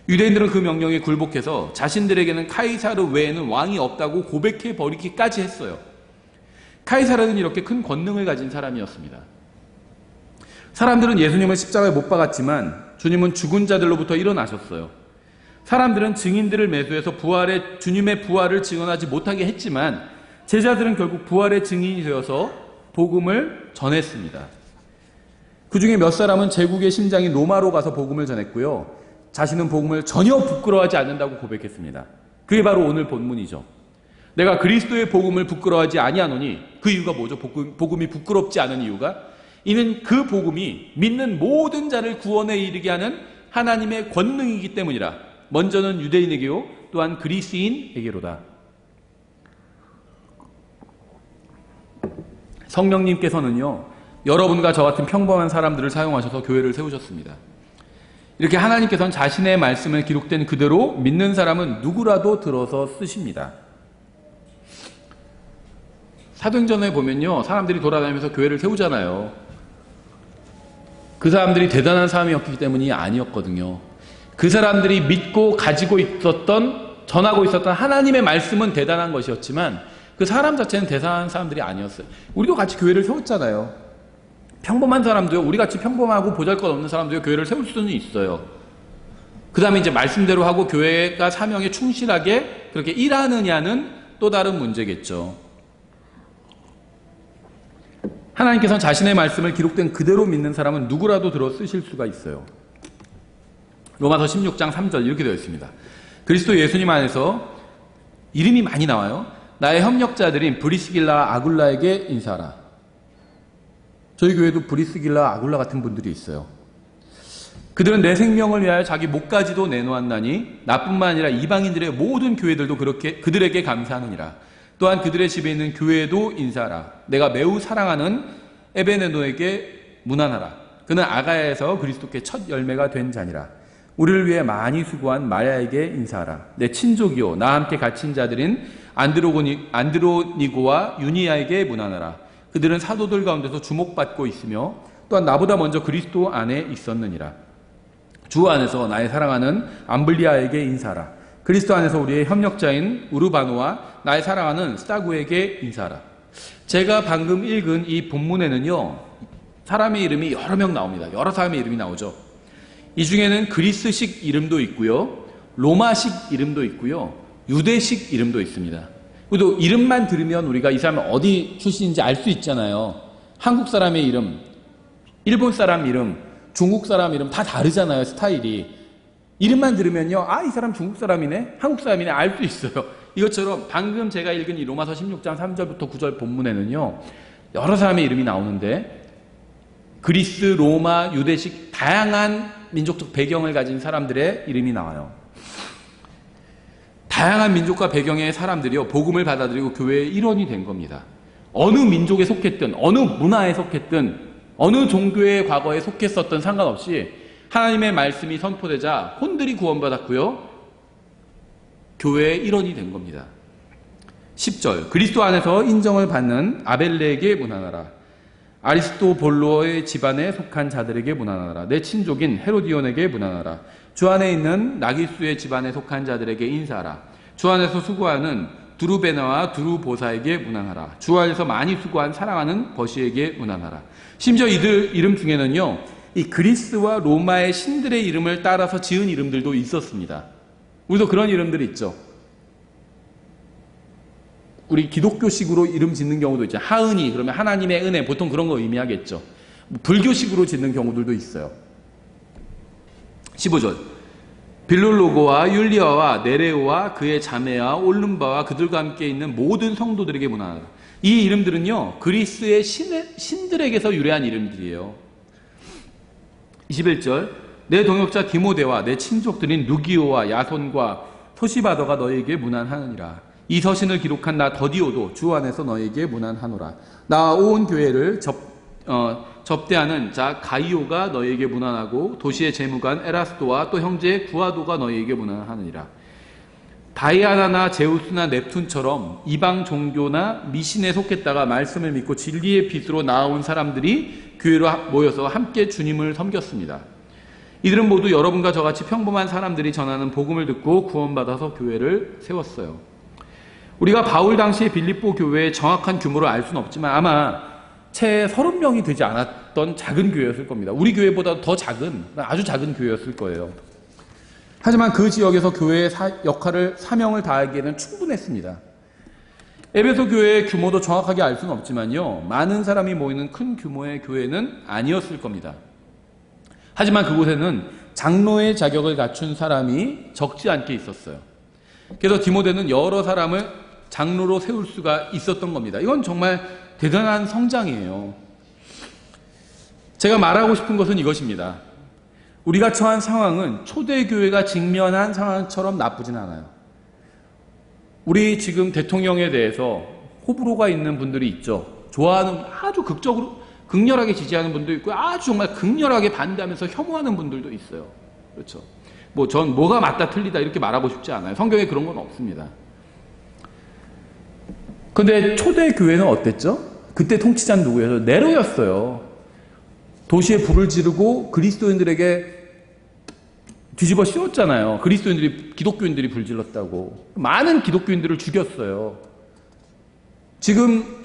유대인들은 그 명령에 굴복해서 자신들에게는 카이사르 외에는 왕이 없다고 고백해 버리기까지 했어요. 카이사르는 이렇게 큰 권능을 가진 사람이었습니다. 사람들은 예수님을 십자가에 못 박았지만 주님은 죽은 자들로부터 일어나셨어요. 사람들은 증인들을 매수해서 주님의 부활을 증언하지 못하게 했지만 제자들은 결국 부활의 증인이 되어서 복음을 전했습니다. 그 중에 몇 사람은 제국의 심장인 로마로 가서 복음을 전했고요, 자신은 복음을 전혀 부끄러워하지 않는다고 고백했습니다. 그게 바로 오늘 본문이죠. 내가 그리스도의 복음을 부끄러워하지 아니하노니, 그 이유가 뭐죠? 복음이 부끄럽지 않은 이유가, 이는 그 복음이 믿는 모든 자를 구원에 이르게 하는 하나님의 권능이기 때문이라. 먼저는 유대인에게요, 또한 그리스인에게로다. 성령님께서는요, 여러분과 저 같은 평범한 사람들을 사용하셔서 교회를 세우셨습니다. 이렇게 하나님께서는 자신의 말씀을 기록된 그대로 믿는 사람은 누구라도 들어서 쓰십니다. 사도행전에 보면요, 사람들이 돌아다니면서 교회를 세우잖아요. 그 사람들이 대단한 사람이었기 때문이 아니었거든요. 그 사람들이 믿고 가지고 있었던, 전하고 있었던 하나님의 말씀은 대단한 것이었지만 그 사람 자체는 대단한 사람들이 아니었어요. 우리도 같이 교회를 세웠잖아요. 평범한 사람도요, 우리같이 평범하고 보잘것없는 사람도요, 교회를 세울 수는 있어요. 그 다음에 이제 말씀대로 하고 교회가 사명에 충실하게 그렇게 일하느냐는 또 다른 문제겠죠. 하나님께서는 자신의 말씀을 기록된 그대로 믿는 사람은 누구라도 들어 쓰실 수가 있어요. 로마서 16장 3절 이렇게 되어 있습니다. 그리스도 예수님 안에서 이름이 많이 나와요. 나의 협력자들인 브리스길라 아굴라에게 인사하라. 저희 교회도 브리스길라 아굴라 같은 분들이 있어요. 그들은 내 생명을 위하여 자기 목까지도 내놓았나니 나뿐만 아니라 이방인들의 모든 교회들도 그렇게 그들에게 감사하느니라. 또한 그들의 집에 있는 교회도 인사하라. 내가 매우 사랑하는 에베네노에게 문안하라. 그는 아가야에서 그리스도께 첫 열매가 된 자니라. 우리를 위해 많이 수고한 마야에게 인사하라. 내 친족이요 나와 함께 갇힌 자들인 안드로니고와 유니아에게 문안하라. 그들은 사도들 가운데서 주목받고 있으며 또한 나보다 먼저 그리스도 안에 있었느니라. 주 안에서 나의 사랑하는 암블리아에게 인사하라. 그리스도 안에서 우리의 협력자인 우르바노와 나의 사랑하는 스타구에게 인사하라. 제가 방금 읽은 이 본문에는요, 사람의 이름이 여러 명 나옵니다. 여러 사람의 이름이 나오죠. 이 중에는 그리스식 이름도 있고요, 로마식 이름도 있고요, 유대식 이름도 있습니다. 그리고 이름만 들으면 우리가 이 사람은 어디 출신인지 알 수 있잖아요. 한국 사람의 이름, 일본 사람 이름, 중국 사람 이름 다 다르잖아요, 스타일이. 이름만 들으면요, 아, 이 사람 중국 사람이네, 한국 사람이네, 알 수 있어요. 이것처럼 방금 제가 읽은 이 로마서 16장 3절부터 9절 본문에는요, 여러 사람의 이름이 나오는데, 그리스, 로마, 유대식 다양한 민족적 배경을 가진 사람들의 이름이 나와요. 다양한 민족과 배경의 사람들이요, 복음을 받아들이고 교회의 일원이 된 겁니다. 어느 민족에 속했든, 어느 문화에 속했든, 어느 종교의 과거에 속했었던 상관없이 하나님의 말씀이 선포되자 혼들이 구원받았고요, 교회의 일원이 된 겁니다. 10절, 그리스도 안에서 인정을 받는 아벨레에게 문안하라. 아리스토볼로의 집안에 속한 자들에게 문안하라. 내 친족인 헤로디온에게 문안하라. 주 안에 있는 나기수의 집안에 속한 자들에게 인사하라. 주 안에서 수고하는 두루베나와 두루보사에게 문안하라. 주 안에서 많이 수고한 사랑하는 버시에게 문안하라. 심지어 이들 이름 중에는요, 이 그리스와 로마의 신들의 이름을 따라서 지은 이름들도 있었습니다. 우리도 그런 이름들이 있죠. 우리 기독교식으로 이름 짓는 경우도 있죠. 하은이, 그러면 하나님의 은혜, 보통 그런 거 의미하겠죠. 불교식으로 짓는 경우들도 있어요. 15절, 빌롤로고와 율리아와 네레오와 그의 자매와 올름바와 그들과 함께 있는 모든 성도들에게 문안하라. 이 이름들은요, 그리스의 신들에게서 유래한 이름들이에요. 21절, 내 동역자 디모데와 내 친족들인 루기오와 야손과 소시바더가 너에게 문안하느니라. 이 서신을 기록한 나 더디오도 주 안에서 너에게 문안하노라. 나와 온 교회를 접대하는 자 가이오가 너에게 문안하고 도시의 재무관 에라스도와 또 형제 구아도가 너에게 문안하느니라. 다이아나나 제우스나 넵툰처럼 이방 종교나 미신에 속했다가 말씀을 믿고 진리의 빛으로 나아온 사람들이 교회로 모여서 함께 주님을 섬겼습니다. 이들은 모두 여러분과 저같이 평범한 사람들이 전하는 복음을 듣고 구원받아서 교회를 세웠어요. 우리가 바울 당시의 빌립보 교회의 정확한 규모를 알 수는 없지만 아마 채 30명이 되지 않았던 작은 교회였을 겁니다. 우리 교회보다 더 작은, 아주 작은 교회였을 거예요. 하지만 그 지역에서 교회의 역할을, 사명을 다하기에는 충분했습니다. 에베소 교회의 규모도 정확하게 알 수는 없지만요, 많은 사람이 모이는 큰 규모의 교회는 아니었을 겁니다. 하지만 그곳에는 장로의 자격을 갖춘 사람이 적지 않게 있었어요. 그래서 디모데는 여러 사람을 장로로 세울 수가 있었던 겁니다. 이건 정말 대단한 성장이에요. 제가 말하고 싶은 것은 이것입니다. 우리가 처한 상황은 초대교회가 직면한 상황처럼 나쁘진 않아요. 우리 지금 대통령에 대해서 호불호가 있는 분들이 있죠. 좋아하는, 아주 극렬하게 지지하는 분도 있고, 아주 정말 극렬하게 반대하면서 혐오하는 분들도 있어요. 그렇죠. 전 뭐가 맞다 틀리다 이렇게 말하고 싶지 않아요. 성경에 그런 건 없습니다. 근데 초대교회는 어땠죠? 그때 통치자는 누구예요? 네로였어요. 도시에 불을 지르고 그리스도인들에게 뒤집어 씌웠잖아요. 기독교인들이 불질렀다고. 많은 기독교인들을 죽였어요. 지금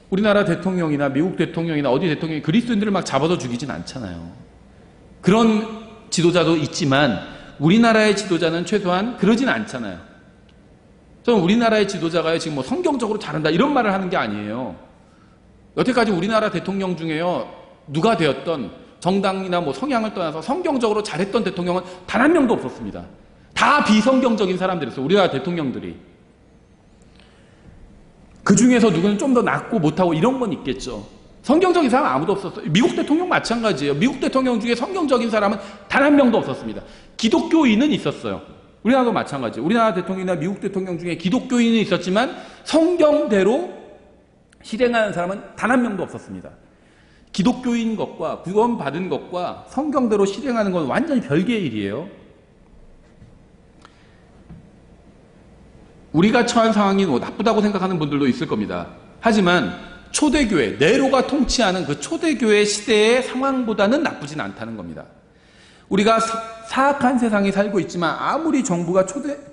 우리나라 대통령이나 미국 대통령이나 어디 대통령이 그리스도인들을 막 잡아서 죽이진 않잖아요. 그런 지도자도 있지만 우리나라의 지도자는 최소한 그러진 않잖아요. 저는 우리나라의 지도자가 지금 뭐 성경적으로 잘한다 이런 말을 하는 게 아니에요. 여태까지 우리나라 대통령 중에요, 누가 되었던 정당이나 뭐 성향을 떠나서 성경적으로 잘했던 대통령은 단 한 명도 없었습니다. 다 다 비성경적인 사람들이었어요. 우리나라 대통령들이. 그 중에서 누구는 좀 더 낫고 못하고 이런 건 있겠죠. 성경적인 사람 아무도 없었어요. 미국 대통령 마찬가지예요. 미국 대통령 중에 성경적인 사람은 단 한 명도 없었습니다. 기독교인은 있었어요. 우리나라도 마찬가지예요. 우리나라 대통령이나 미국 대통령 중에 기독교인은 있었지만 성경대로 실행하는 사람은 단 한 명도 없었습니다. 기독교인 것과 구원받은 것과 성경대로 실행하는 건 완전히 별개의 일이에요. 우리가 처한 상황이 나쁘다고 생각하는 분들도 있을 겁니다. 하지만 초대교회, 네로가 통치하는 그 초대교회 시대의 상황보다는 나쁘진 않다는 겁니다. 우리가 사악한 세상에 살고 있지만 아무리 정부가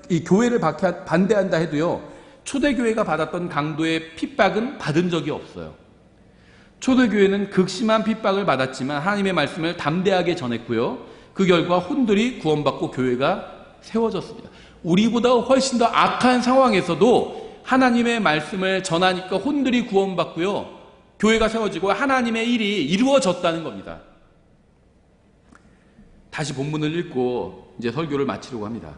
이 교회를 반대한다 해도요, 초대교회가 받았던 강도의 핍박은 받은 적이 없어요. 초대교회는 극심한 핍박을 받았지만 하나님의 말씀을 담대하게 전했고요. 그 결과 혼들이 구원받고 교회가 세워졌습니다. 우리보다 훨씬 더 악한 상황에서도 하나님의 말씀을 전하니까 혼들이 구원받고요. 교회가 세워지고 하나님의 일이 이루어졌다는 겁니다. 다시 본문을 읽고 이제 설교를 마치려고 합니다.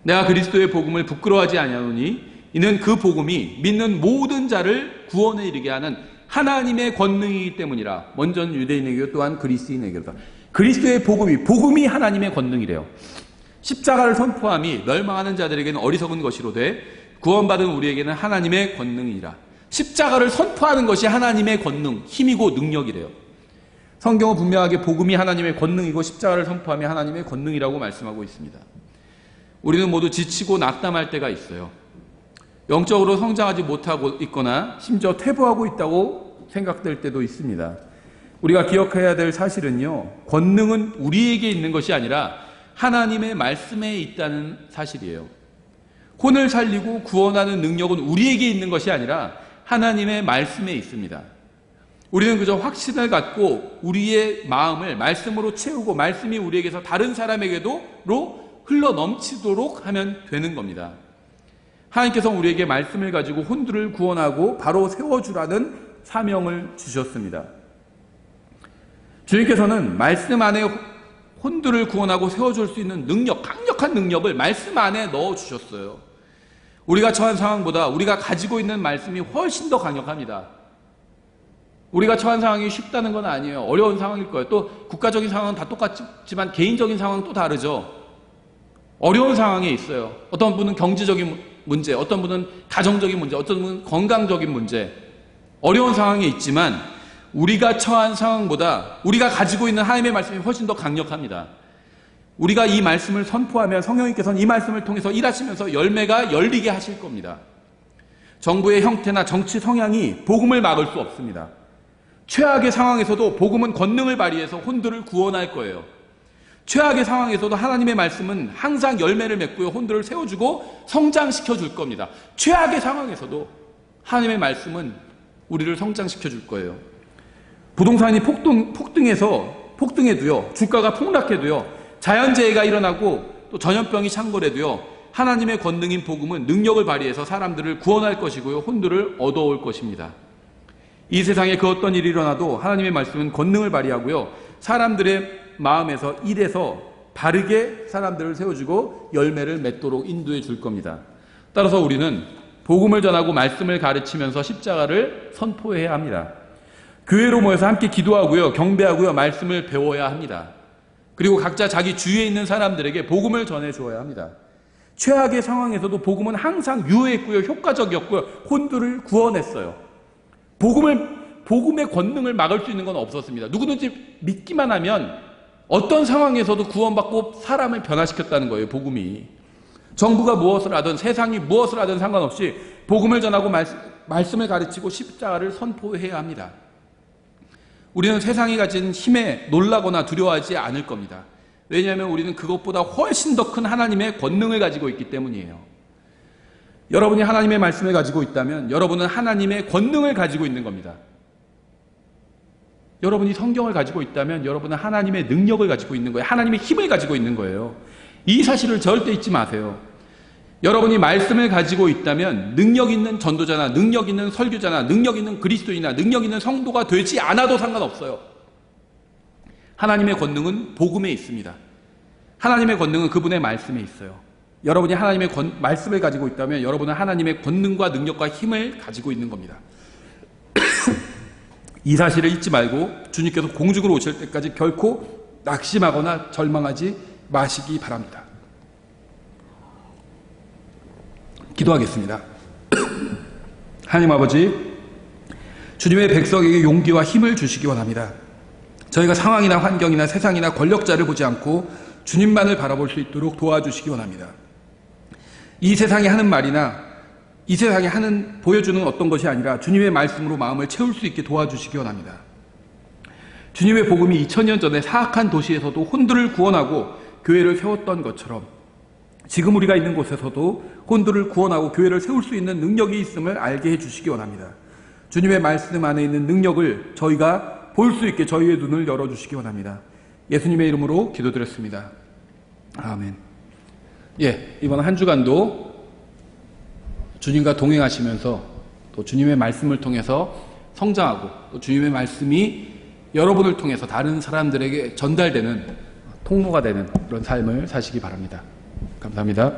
내가 그리스도의 복음을 부끄러워하지 아니하노니 이는 그 복음이 믿는 모든 자를 구원에 이르게 하는 하나님의 권능이기 때문이라. 먼저는 유대인에게요 또한 그리스인에게로다. 그리스도의 복음이 하나님의 권능이래요. 십자가를 선포함이 멸망하는 자들에게는 어리석은 것이로되 구원받은 우리에게는 하나님의 권능이라. 십자가를 선포하는 것이 하나님의 권능, 힘이고 능력이래요. 성경은 분명하게 복음이 하나님의 권능이고 십자가를 선포함이 하나님의 권능이라고 말씀하고 있습니다. 우리는 모두 지치고 낙담할 때가 있어요. 영적으로 성장하지 못하고 있거나 심지어 퇴보하고 있다고 생각될 때도 있습니다. 우리가 기억해야 될 사실은요, 권능은 우리에게 있는 것이 아니라 하나님의 말씀에 있다는 사실이에요. 혼을 살리고 구원하는 능력은 우리에게 있는 것이 아니라 하나님의 말씀에 있습니다. 우리는 그저 확신을 갖고 우리의 마음을 말씀으로 채우고 말씀이 우리에게서 다른 사람에게도 흘러 넘치도록 하면 되는 겁니다. 하나님께서 우리에게 말씀을 가지고 혼들을 구원하고 바로 세워주라는 사명을 주셨습니다. 주님께서는 말씀 안에 혼들을 구원하고 세워줄 수 있는 능력, 강력한 능력을 말씀 안에 넣어주셨어요. 우리가 처한 상황보다 우리가 가지고 있는 말씀이 훨씬 더 강력합니다. 우리가 처한 상황이 쉽다는 건 아니에요. 어려운 상황일 거예요. 또 국가적인 상황은 다 똑같지만 개인적인 상황은 또 다르죠. 어려운 상황에 있어요. 어떤 분은 경제적인 문제, 어떤 분은 가정적인 문제, 어떤 분은 건강적인 문제, 어려운 상황에 있지만 우리가 처한 상황보다 우리가 가지고 있는 하나님의 말씀이 훨씬 더 강력합니다. 우리가 이 말씀을 선포하면 성령님께서는 이 말씀을 통해서 일하시면서 열매가 열리게 하실 겁니다. 정부의 형태나 정치 성향이 복음을 막을 수 없습니다. 최악의 상황에서도 복음은 권능을 발휘해서 혼들을 구원할 거예요. 최악의 상황에서도 하나님의 말씀은 항상 열매를 맺고요, 혼들을 세워주고 성장시켜 줄 겁니다. 최악의 상황에서도 하나님의 말씀은 우리를 성장시켜 줄 거예요. 부동산이 폭등해도요, 주가가 폭락해도요, 자연재해가 일어나고 또 전염병이 창궐해도요, 하나님의 권능인 복음은 능력을 발휘해서 사람들을 구원할 것이고요, 혼들을 얻어올 것입니다. 이 세상에 그 어떤 일이 일어나도 하나님의 말씀은 권능을 발휘하고요, 사람들의 마음에서 일에서 바르게 사람들을 세워주고 열매를 맺도록 인도해 줄 겁니다. 따라서 우리는 복음을 전하고 말씀을 가르치면서 십자가를 선포해야 합니다. 교회로 모여서 함께 기도하고요, 경배하고요, 말씀을 배워야 합니다. 그리고 각자 자기 주위에 있는 사람들에게 복음을 전해 주어야 합니다. 최악의 상황에서도 복음은 항상 유효했고요, 효과적이었고요, 혼들을 구원했어요. 복음의 권능을 막을 수 있는 건 없었습니다. 누구든지 믿기만 하면 어떤 상황에서도 구원받고 사람을 변화시켰다는 거예요, 복음이. 정부가 무엇을 하든 세상이 무엇을 하든 상관없이 복음을 전하고 말씀을 가르치고 십자가를 선포해야 합니다. 우리는 세상이 가진 힘에 놀라거나 두려워하지 않을 겁니다. 왜냐하면 우리는 그것보다 훨씬 더 큰 하나님의 권능을 가지고 있기 때문이에요. 여러분이 하나님의 말씀을 가지고 있다면 여러분은 하나님의 권능을 가지고 있는 겁니다. 여러분이 성경을 가지고 있다면 여러분은 하나님의 능력을 가지고 있는 거예요. 하나님의 힘을 가지고 있는 거예요. 이 사실을 절대 잊지 마세요. 여러분이 말씀을 가지고 있다면 능력 있는 전도자나 능력 있는 설교자나 능력 있는 그리스도인이나 능력 있는 성도가 되지 않아도 상관없어요. 하나님의 권능은 복음에 있습니다. 하나님의 권능은 그분의 말씀에 있어요. 여러분이 하나님의 말씀을 가지고 있다면 여러분은 하나님의 권능과 능력과 힘을 가지고 있는 겁니다. 이 사실을 잊지 말고 주님께서 공중으로 오실 때까지 결코 낙심하거나 절망하지 마시기 바랍니다. 기도하겠습니다. 하나님 아버지, 주님의 백성에게 용기와 힘을 주시기 원합니다. 저희가 상황이나 환경이나 세상이나 권력자를 보지 않고 주님만을 바라볼 수 있도록 도와주시기 원합니다. 이 세상이 하는 말이나 이 세상이 보여주는 어떤 것이 아니라 주님의 말씀으로 마음을 채울 수 있게 도와주시기 원합니다. 주님의 복음이 2000년 전에 사악한 도시에서도 혼들을 구원하고 교회를 세웠던 것처럼 지금 우리가 있는 곳에서도 혼들을 구원하고 교회를 세울 수 있는 능력이 있음을 알게 해주시기 원합니다. 주님의 말씀 안에 있는 능력을 저희가 볼 수 있게 저희의 눈을 열어주시기 원합니다. 예수님의 이름으로 기도드렸습니다. 아멘. 이번 한 주간도 주님과 동행하시면서 또 주님의 말씀을 통해서 성장하고 또 주님의 말씀이 여러분을 통해서 다른 사람들에게 전달되는 통로가 되는 그런 삶을 사시기 바랍니다. 감사합니다.